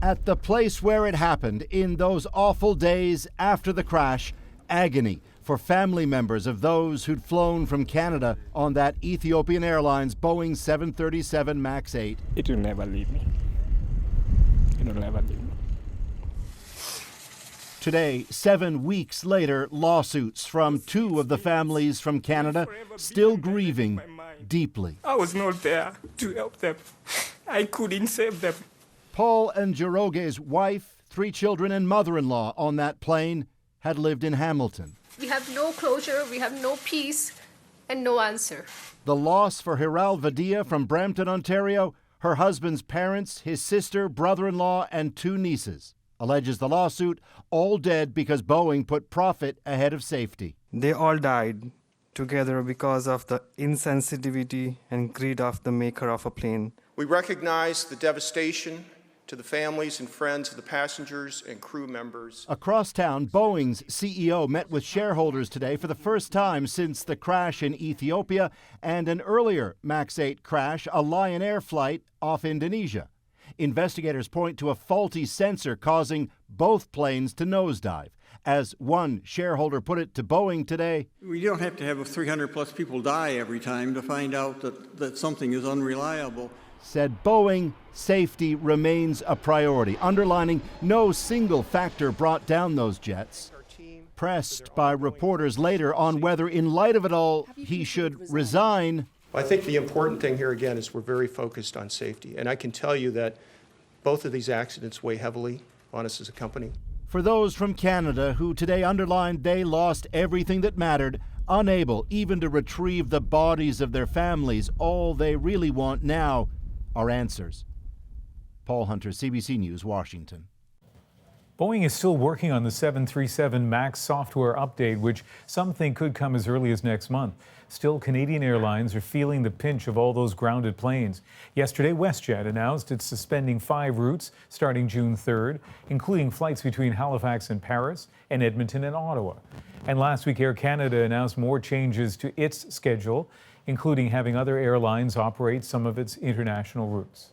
At the place where it happened, in those awful days after the crash, agony for family members of those who'd flown from Canada on that Ethiopian Airlines Boeing 737 MAX 8. It will never leave me. It will never leave me. Today, 7 weeks later, lawsuits from two of the families from Canada still grieving deeply. I was not there to help them. I couldn't save them. Paul and Njoroge's wife, 3 children, and mother-in-law on that plane had lived in Hamilton. We have no closure, we have no peace, and no answer. The loss for Hiral Vadia from Brampton, Ontario, her husband's parents, his sister, brother-in-law, and 2 nieces. Alleges the lawsuit, all dead because Boeing put profit ahead of safety. They all died together because of the insensitivity and greed of the maker of a plane. We recognize the devastation to the families and friends of the passengers and crew members. Across town, Boeing's CEO met with shareholders today for the first time since the crash in Ethiopia and an earlier MAX 8 crash, a Lion Air flight off Indonesia. Investigators point to a faulty sensor causing both planes to nosedive. As one shareholder put it to Boeing today, "We don't have to have 300 plus people die every time to find out that something is unreliable." Said Boeing, safety remains a priority, underlining no single factor brought down those jets. Pressed by reporters later on whether, in light of it all, he should resign. I think the important thing here again is we're very focused on safety, and I can tell you that both of these accidents weigh heavily on us as a company. For those from Canada who today underlined they lost everything that mattered, unable even to retrieve the bodies of their families, all they really want now are answers. Paul Hunter, CBC News, Washington. Boeing is still working on the 737 MAX software update, which some think could come as early as next month. Still, Canadian Airlines are feeling the pinch of all those grounded planes. Yesterday, WestJet announced it's suspending 5 routes starting June 3rd, including flights between Halifax and Paris and Edmonton and Ottawa. And last week, Air Canada announced more changes to its schedule, including having other airlines operate some of its international routes.